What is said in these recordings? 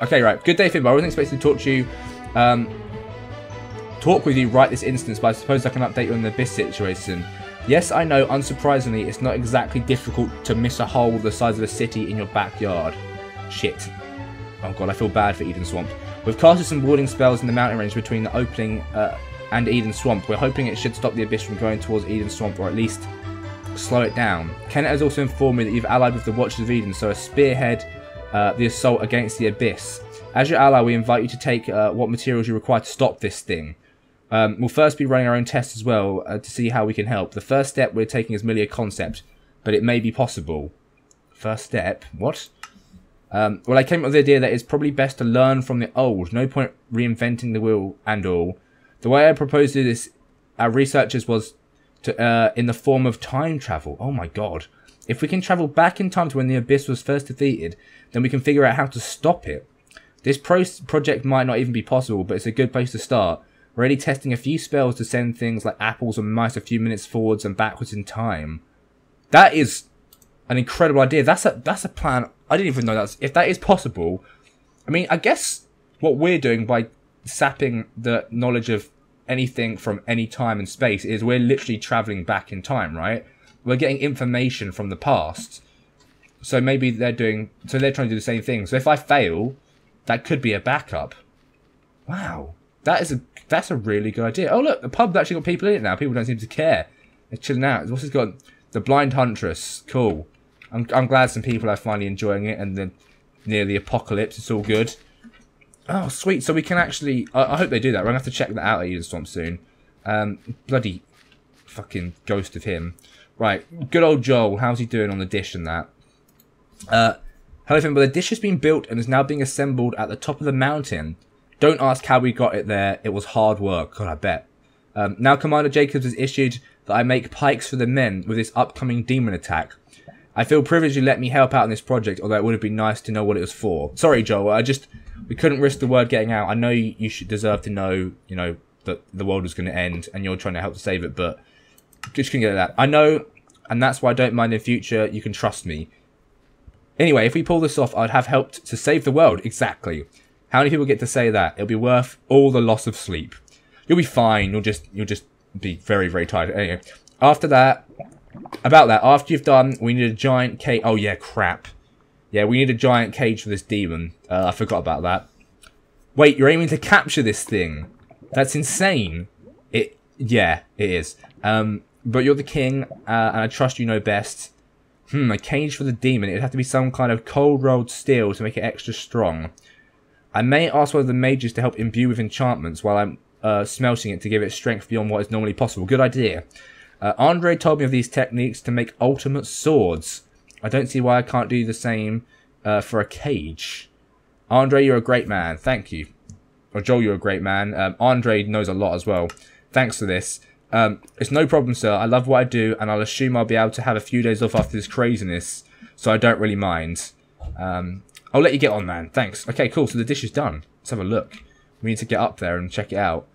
Okay, right. Good day, Fimbo. I wasn't expecting to talk to you. Talk with you right this instance, but I suppose I can update you on the Abyss situation. Yes, I know, unsurprisingly, it's not exactly difficult to miss a hole the size of a city in your backyard. Shit. Oh god, I feel bad for Eden Swamp. We've casted some warding spells in the mountain range between the opening and Eden Swamp. We're hoping it should stop the Abyss from going towards Eden Swamp, or at least slow it down. Kenneth has also informed me that you've allied with the Watchers of Eden, so spearhead the assault against the Abyss. As your ally, we invite you to take what materials you require to stop this thing. We'll first be running our own tests as well to see how we can help. The first step we're taking is merely a concept, but it may be possible. First step? What? Well, I came up with the idea that it's probably best to learn from the old. No point reinventing the wheel and all. The way I proposed to do this, our researchers, was to in the form of time travel. Oh my god. If we can travel back in time to when the Abyss was first defeated, then we can figure out how to stop it. This project might not even be possible, but it's a good place to start. We're already testing a few spells to send things like apples and mice a few minutes forwards and backwards in time. That is an incredible idea. That's a plan. I didn't even know if that is possible. I mean, I guess what we're doing by sapping the knowledge of anything from any time and space is we're literally traveling back in time, right? We're getting information from the past. So maybe they're trying to do the same thing. So if I fail, that could be a backup. Wow. That's a really good idea. Oh look, the pub's actually got people in it now. People don't seem to care. They're chilling out. What's this got? The Blind Huntress. Cool. I'm glad some people are finally enjoying it, and then near the apocalypse, it's all good. Oh sweet. So we can actually. I hope they do that. We're gonna have to check that out at Eden Swamp soon. Bloody fucking ghost of him. Right. Good old Joel. How's he doing on the dish and that? Hello, Finn. But the dish has been built and is now being assembled at the top of the mountain. Don't ask how we got it there. It was hard work. God, I bet. Now Commander Jacobs has issued that I make pikes for the men with this upcoming demon attack. I feel privileged you let me help out in this project, although it would have been nice to know what it was for. Sorry, Joel. We couldn't risk the word getting out. I know you should deserve to know, that the world was going to end and you're trying to help to save it, but just couldn't get that. I know, and that's why I don't mind in future. You can trust me. Anyway, if we pull this off, I'd have helped to save the world. Exactly. How many people get to say that? It'll be worth all the loss of sleep. You'll be fine. You'll just be very, very tired. Anyway, after you've done, we need a giant cage. Oh yeah, crap. Yeah, we need a giant cage for this demon. I forgot about that. Wait, you're aiming to capture this thing? That's insane. Yeah, it is. But you're the king, and I trust you know best. A cage for the demon. It'd have to be some kind of cold rolled steel to make it extra strong. I may ask one of the mages to help imbue with enchantments while I'm smelting it to give it strength beyond what is normally possible. Good idea. Andre told me of these techniques to make ultimate swords. I don't see why I can't do the same for a cage. Andre, you're a great man. Thank you. Or Joel, you're a great man. Andre knows a lot as well. Thanks for this. It's no problem, sir. I love what I do, and I'll assume I'll be able to have a few days off after this craziness, so I don't really mind. I'll let you get on, man. Thanks. Okay, cool. So the dish is done. Let's have a look. We need to get up there and check it out.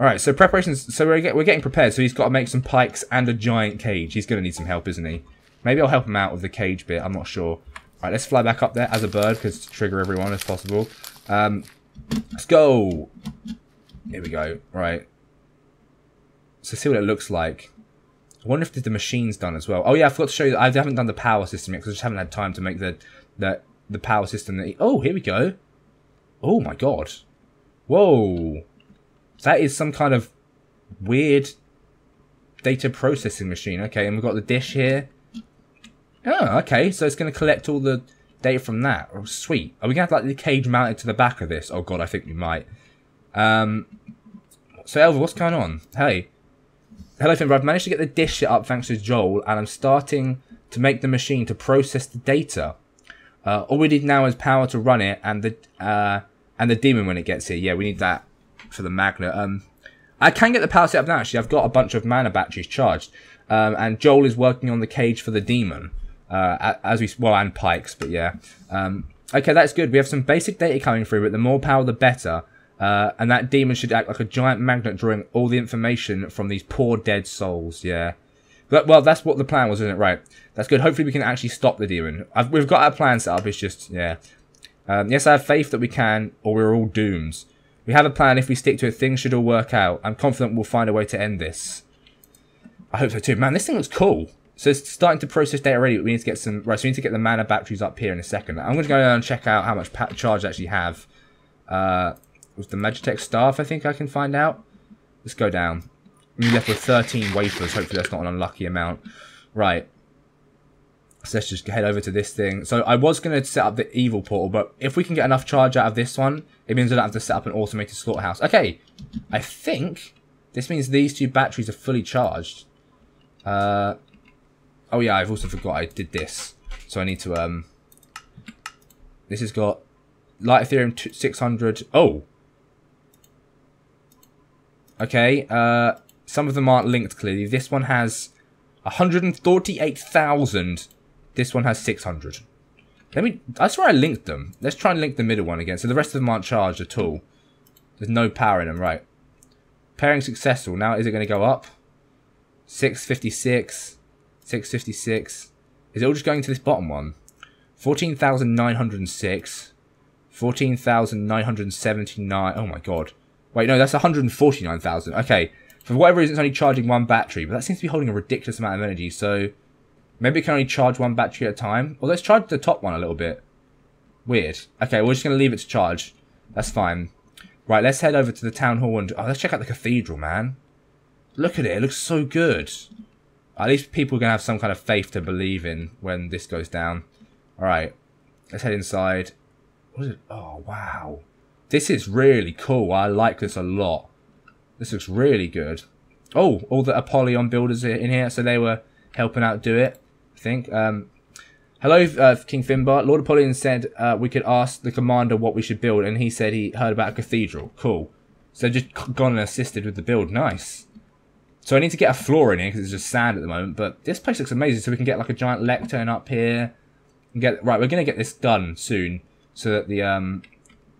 Alright, so preparations. So we're getting prepared. So he's got to make some pikes and a giant cage. He's going to need some help, isn't he? Maybe I'll help him out with the cage bit. I'm not sure. Alright, let's fly back up there as a bird, because to trigger everyone as possible. Let's go. Here we go. Right. So see what it looks like. I wonder if the machine's done as well. Oh yeah, I forgot to show you that I haven't done the power system yet, because I just haven't had time to make the power system. Oh, here we go. Oh my god. Whoa. That is some kind of weird data processing machine. Okay, and we've got the dish here. Oh, okay. So it's going to collect all the data from that. Oh, sweet. Are we going to have like the cage mounted to the back of this? Oh god, I think we might. So Elva, what's going on? Hey. Hello, Finn. I've managed to get the dish set up thanks to Joel, and I'm starting to make the machine to process the data. All we need now is power to run it, and the demon when it gets here. Yeah, we need that for the magnet. I can get the power set up now. Actually, I've got a bunch of mana batteries charged, and Joel is working on the cage for the demon, and pikes. But yeah, okay, that's good. We have some basic data coming through, but the more power, the better. And that demon should act like a giant magnet, drawing all the information from these poor dead souls. Yeah. But, well, that's what the plan was, isn't it? Right. That's good. Hopefully we can actually stop the demon. We've got our plan set up. It's just, yeah. Yes, I have faith that we can, or we're all doomed. We have a plan. If we stick to it, things should all work out. I'm confident we'll find a way to end this. I hope so too. Man, this thing looks cool. So it's starting to process data already, but we need to get some... Right, so we need to get the mana batteries up here in a second. I'm going to go down and check out how much charge I actually have. With the Magitech staff, I think I can find out. Let's go down. We're left with 13 wafers. Hopefully that's not an unlucky amount. Right. So let's just head over to this thing. So I was going to set up the evil portal, but if we can get enough charge out of this one, it means I don't have to set up an automated slaughterhouse. Okay. I think this means these 2 batteries are fully charged. Oh yeah, I've also forgot I did this. So I need to, this has got Light Ethereum 600. Oh! Okay, some of them aren't linked clearly. This one has 148,000. This one has 600. I swear I linked them. Let's try and link the middle one again. So the rest of them aren't charged at all. There's no power in them, right. Pairing successful. Now is it going to go up? 656. 656. Is it all just going to this bottom one? 14,906. 14,979. Oh my god. Wait, no, that's 149,000. Okay. For whatever reason, it's only charging 1 battery, but that seems to be holding a ridiculous amount of energy, so maybe it can only charge 1 battery at a time. Well, let's charge the top one a little bit. Weird. Okay, we're just going to leave it to charge. That's fine. Right, let's head over to the town hall and... Oh, let's check out the cathedral, man. Look at it. It looks so good. At least people are going to have some kind of faith to believe in when this goes down. Alright. Let's head inside. What is it? Oh, wow. This is really cool. I like this a lot. This looks really good. Oh, all the Apollyon builders are in here, so they were helping out do it, I think. Hello, King Finbar. Lord Apollyon said we could ask the commander what we should build, and he said he heard about a cathedral. Cool. So just gone and assisted with the build. Nice. So I need to get a floor in here, because it's just sand at the moment, but this place looks amazing, so we can get like a giant lectern up here. And right, we're going to get this done soon, so that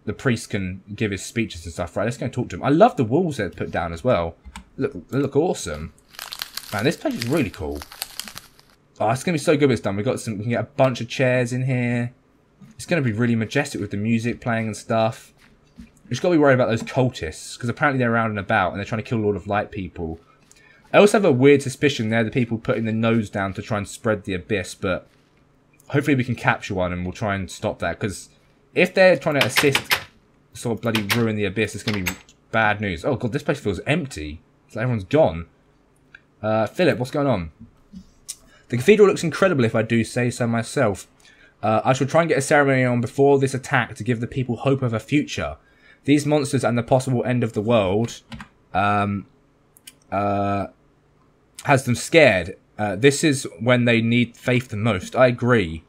the priest can give his speeches and stuff. Right, let's go and talk to him. I love the walls they've put down as well. They look awesome. Man, this place is really cool. Oh, it's going to be so good when it's done. We can get a bunch of chairs in here. It's going to be really majestic with the music playing and stuff. We just got to be worried about those cultists, because apparently they're around and about, and they're trying to kill Lord of Light people. I also have a weird suspicion they're the people putting the nose down to try and spread the abyss, but hopefully we can capture one and we'll try and stop that, because if they're trying to assist, sort of bloody ruin the abyss, it's going to be bad news. Oh god, this place feels empty. It's like everyone's gone. Philip, what's going on? The cathedral looks incredible if I do say so myself. I shall try and get a ceremony on before this attack to give the people hope of a future. These monsters and the possible end of the world has them scared. This is when they need faith the most. I agree.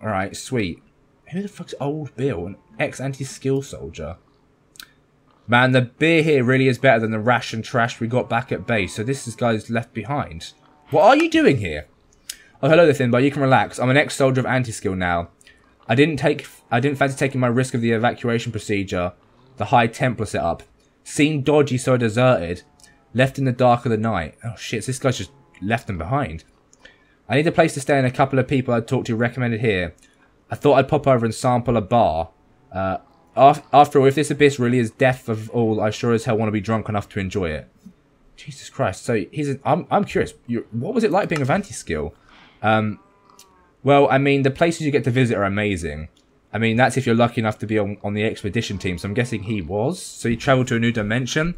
Alright, sweet. Who the fuck's Old Bill? An ex-anti-skill soldier. Man, the beer here really is better than the ration trash we got back at base. So this is guys left behind. What are you doing here? Oh, hello there, Finbar. You can relax. I'm an ex-soldier of Antiskill now. I didn't fancy taking my risk of the evacuation procedure. The High Templar set up. Seemed dodgy, so I deserted. Left in the dark of the night. Oh shit, so this guy's just left them behind. I need a place to stay, and a couple of people I'd talked to recommended here. I thought I'd pop over and sample a bar. After all, if this abyss really is death of all, I sure as hell want to be drunk enough to enjoy it. Jesus Christ. So I'm curious. What was it like being a Antiskill? Well, I mean, the places you get to visit are amazing. I mean, that's if you're lucky enough to be on the expedition team. So I'm guessing he was. So you travel to a new dimension.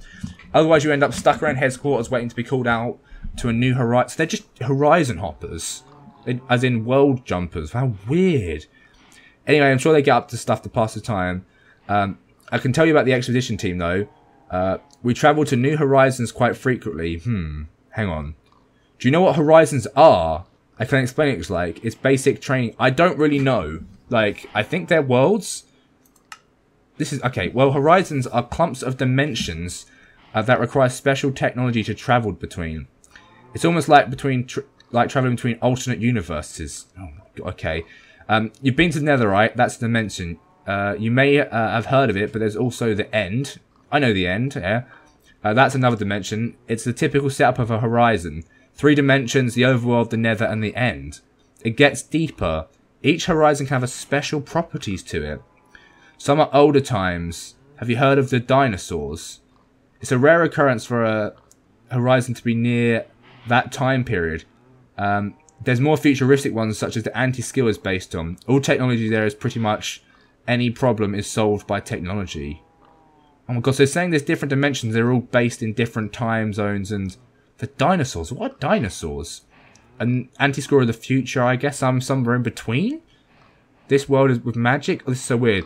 Otherwise, you end up stuck around headquarters waiting to be called out to a new horizon. So they're just horizon hoppers. As in world jumpers. How weird. Anyway, I'm sure they get up to stuff to pass the time. I can tell you about the expedition team, though. We travel to new horizons quite frequently. Hang on. Do you know what horizons are? I can explain it. It's like, it's basic training. I don't really know. Like, I think they're worlds. This is, okay, well, horizons are clumps of dimensions that require special technology to travel between. It's almost like traveling between alternate universes. Oh, okay. You've been to the Netherite, that's a dimension. You may have heard of it, but there's also the End. I know the End, yeah. That's another dimension. It's the typical setup of a horizon. 3 dimensions, the overworld, the Nether, and the End. It gets deeper. Each horizon can have a special properties to it. Some are older times. Have you heard of the dinosaurs? It's a rare occurrence for a horizon to be near that time period. There's more futuristic ones, such as the Antiskills is based on. All technology there is pretty much any problem is solved by technology. Oh my god, so saying there's different dimensions, they're all based in different time zones, and the dinosaurs, what dinosaurs? An anti-score of the future, I guess I'm somewhere in between? This world is with magic? Oh, this is so weird.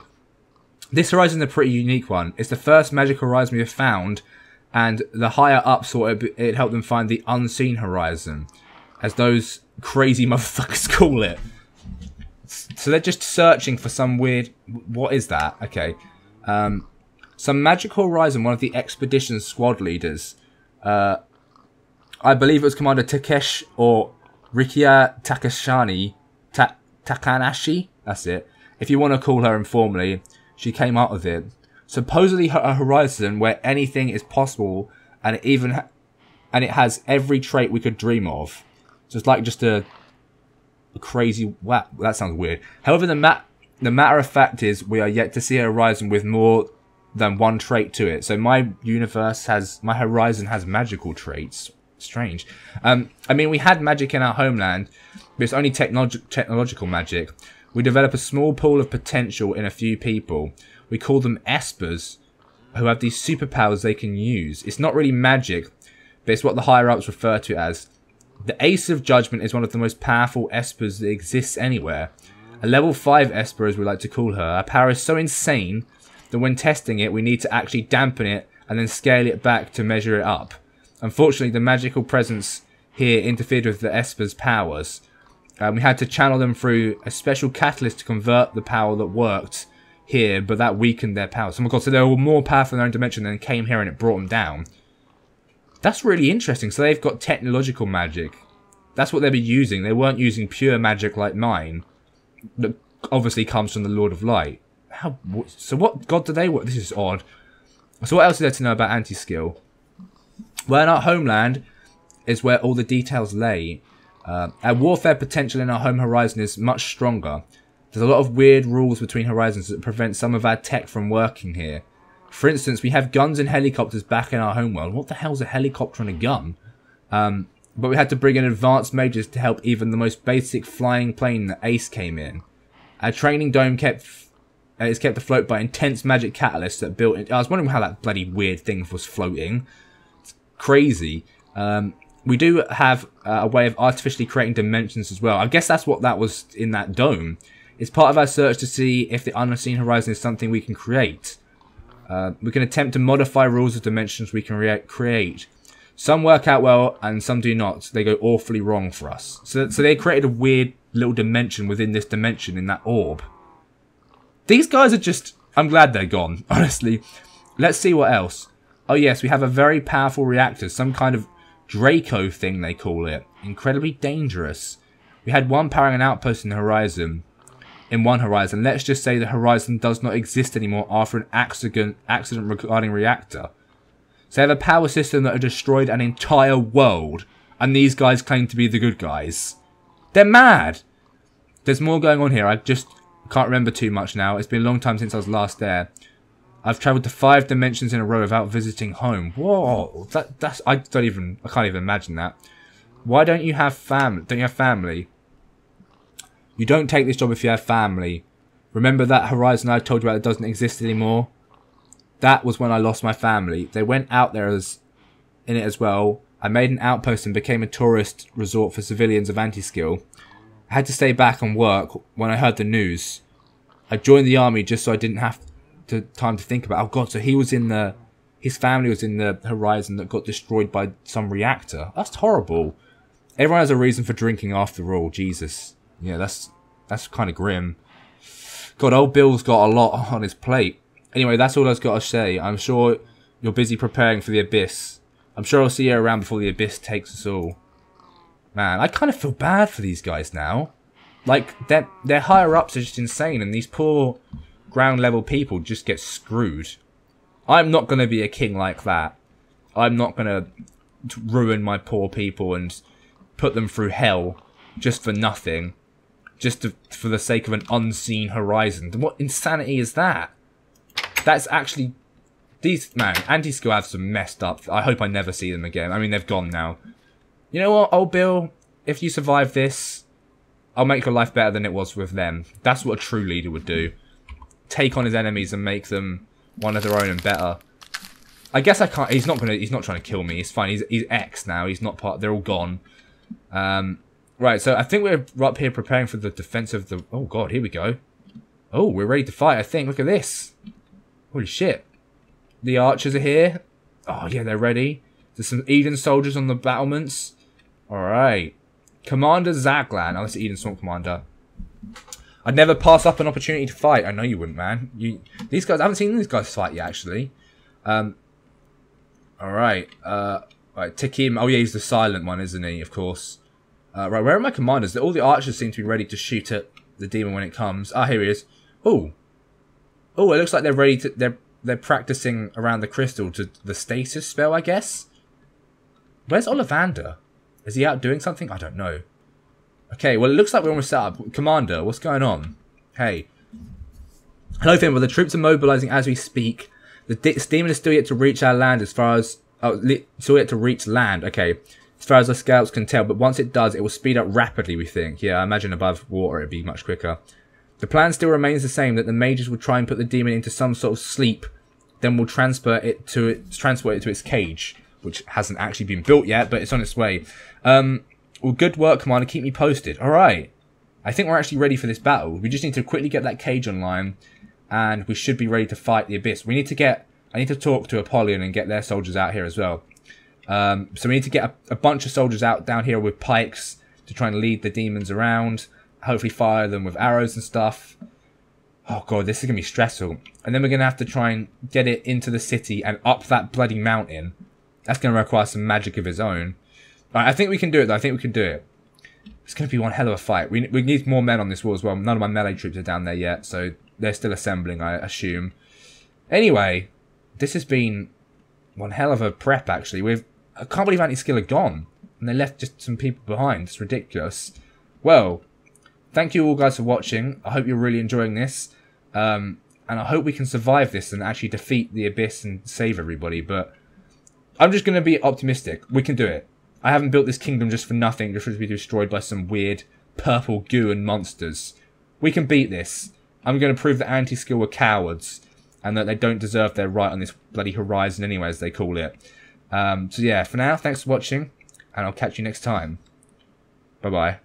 This horizon is a pretty unique one. It's the first magic horizon we have found, and the higher up sort of, it helped them find the unseen horizon, as those crazy motherfuckers call it. So they're just searching for some weird... What is that? Okay. Some magical horizon, one of the expedition squad leaders. I believe it was Commander Takesh or Rikia Takanashi. That's it. If you want to call her informally, she came out of it. Supposedly a horizon where anything is possible, and it has every trait we could dream of. So it's like just a crazy... Wow, that sounds weird. However, the matter of fact is we are yet to see a horizon with more than one trait to it. So my horizon has magical traits. Strange. I mean, we had magic in our homeland, but it's only technological magic. We develop a small pool of potential in a few people. We call them espers, who have these superpowers they can use. It's not really magic, but it's what the higher-ups refer to it as. The Ace of Judgment is one of the most powerful espers that exists anywhere. A level 5 esper, as we like to call her. Our power is so insane that when testing it, we need to actually dampen it and then scale it back to measure it up. Unfortunately, the magical presence here interfered with the esper's powers. We had to channel them through a special catalyst to convert the power that worked here, but that weakened their power. So, oh my god, so they were more powerful in their own dimension, then came here and it brought them down. That's really interesting. So they've got technological magic. That's what they'll be using. They weren't using pure magic like mine. That obviously comes from the Lord of Light. So what god do they work? This is odd. So what else is there to know about Antiskill? Well, in our homeland is where all the details lay. Our warfare potential in our home horizon is much stronger. There's a lot of weird rules between horizons that prevent some of our tech from working here. For instance, we have guns and helicopters back in our homeworld. What the hell's a helicopter and a gun? But we had to bring in advanced mages to help even the most basic flying plane that Ace came in. Our training dome is kept afloat by intense magic catalysts that built in. I was wondering how that bloody weird thing was floating. It's crazy. We do have a way of artificially creating dimensions as well. I guess that's what that was in that dome. It's part of our search to see if the unseen horizon is something we can create. We can attempt to modify rules of dimensions we can create. Some work out well and some do not. They go awfully wrong for us. So they created a weird little dimension within this dimension in that orb. These guys are just... I'm glad they're gone, honestly. Let's see what else. Oh yes, we have a very powerful reactor. Some kind of Draco thing they call it. Incredibly dangerous. We had one powering an outpost in the horizon. In one horizon. Let's just say the horizon does not exist anymore after an accident regarding reactor. So they have a power system that has destroyed an entire world. And these guys claim to be the good guys. They're mad. There's more going on here. I just can't remember too much now. It's been a long time since I was last there. I've travelled to 5 dimensions in a row without visiting home. Whoa, I can't even imagine that. Why don't you have family? Don't you have family? You don't take this job if you have family. Remember that horizon I told you about that doesn't exist anymore? That was when I lost my family. They went out there in it as well. I made an outpost and became a tourist resort for civilians of Antiskill. I had to stay back and work when I heard the news. I joined the army just so I didn't have time to think about. Oh god, so his family was in the horizon that got destroyed by some reactor. That's horrible. Everyone has a reason for drinking after all. Jesus. Yeah, that's kind of grim. God, old Bill's got a lot on his plate. Anyway, that's all I've got to say. I'm sure you're busy preparing for the Abyss. I'm sure I'll see you around before the Abyss takes us all. Man, I kind of feel bad for these guys now. Like, their higher-ups are just insane, and these poor ground-level people just get screwed. I'm not going to be a king like that. I'm not going to ruin my poor people and put them through hell just for nothing. Just for the sake of an unseen horizon. What insanity is that? That's actually... These, man, Antiskill have some messed up... I hope I never see them again. I mean, they've gone now. You know what, old Bill? If you survive this, I'll make your life better than it was with them. That's what a true leader would do. Take on his enemies and make them one of their own and better. I guess I can't... He's not trying to kill me. It's fine. He's X now. He's not part... They're all gone. Right, so I think we're up here preparing for the defense of the... Oh, God, here we go. Oh, we're ready to fight, I think. Look at this. Holy shit. The archers are here. Oh, yeah, they're ready. There's some Eden soldiers on the battlements. Alright. Commander Zaglan. Oh, that's the Eden Swamp Commander. I'd never pass up an opportunity to fight. I know you wouldn't, man. These guys... I haven't seen these guys fight yet, actually. Alright. Right, Tikim. Oh, yeah, he's the silent one, isn't he? Of course. Right, where are my commanders? All the archers seem to be ready to shoot at the demon when it comes. Ah, here he is. Oh. Oh, it looks like they're ready to... They're practicing around the crystal to the stasis spell, I guess. Where's Ollivander? Is he out doing something? I don't know. Okay, well, it looks like we're almost set up. Commander, what's going on? Hey. Hello, Finn. Well, the troops are mobilizing as we speak. The demon is still yet to reach our land as far as... Oh, still yet to reach land. Okay. As far as the scouts can tell. But once it does, it will speed up rapidly, we think. Yeah, I imagine above water it'd be much quicker. The plan still remains the same, that the mages will try and put the demon into some sort of sleep. Then we'll transport it to its cage, which hasn't actually been built yet, but it's on its way. Well, good work, Commander. Keep me posted. All right. I think we're actually ready for this battle. We just need to quickly get that cage online, and we should be ready to fight the Abyss. I need to talk to Apollyon and get their soldiers out here as well. So we need to get a bunch of soldiers out down here with pikes to try and lead the demons around. Hopefully fire them with arrows and stuff. Oh god, this is going to be stressful. And then we're going to have to try and get it into the city and up that bloody mountain. That's going to require some magic of its own. Alright, I think we can do it though. I think we can do it. It's going to be one hell of a fight. We need more men on this wall as well. None of my melee troops are down there yet, so they're still assembling, I assume. Anyway, this has been one hell of a prep, actually. I can't believe Antiskill are gone. And they left just some people behind. It's ridiculous. Well, thank you all guys for watching. I hope you're really enjoying this. And I hope we can survive this and actually defeat the Abyss and save everybody. But I'm just going to be optimistic. We can do it. I haven't built this kingdom just for nothing, just for it to be destroyed by some weird purple goo and monsters. We can beat this. I'm going to prove that Antiskill were cowards and that they don't deserve their right on this bloody horizon anyway, as they call it. So yeah, for now, thanks for watching, and I'll catch you next time. Bye-bye.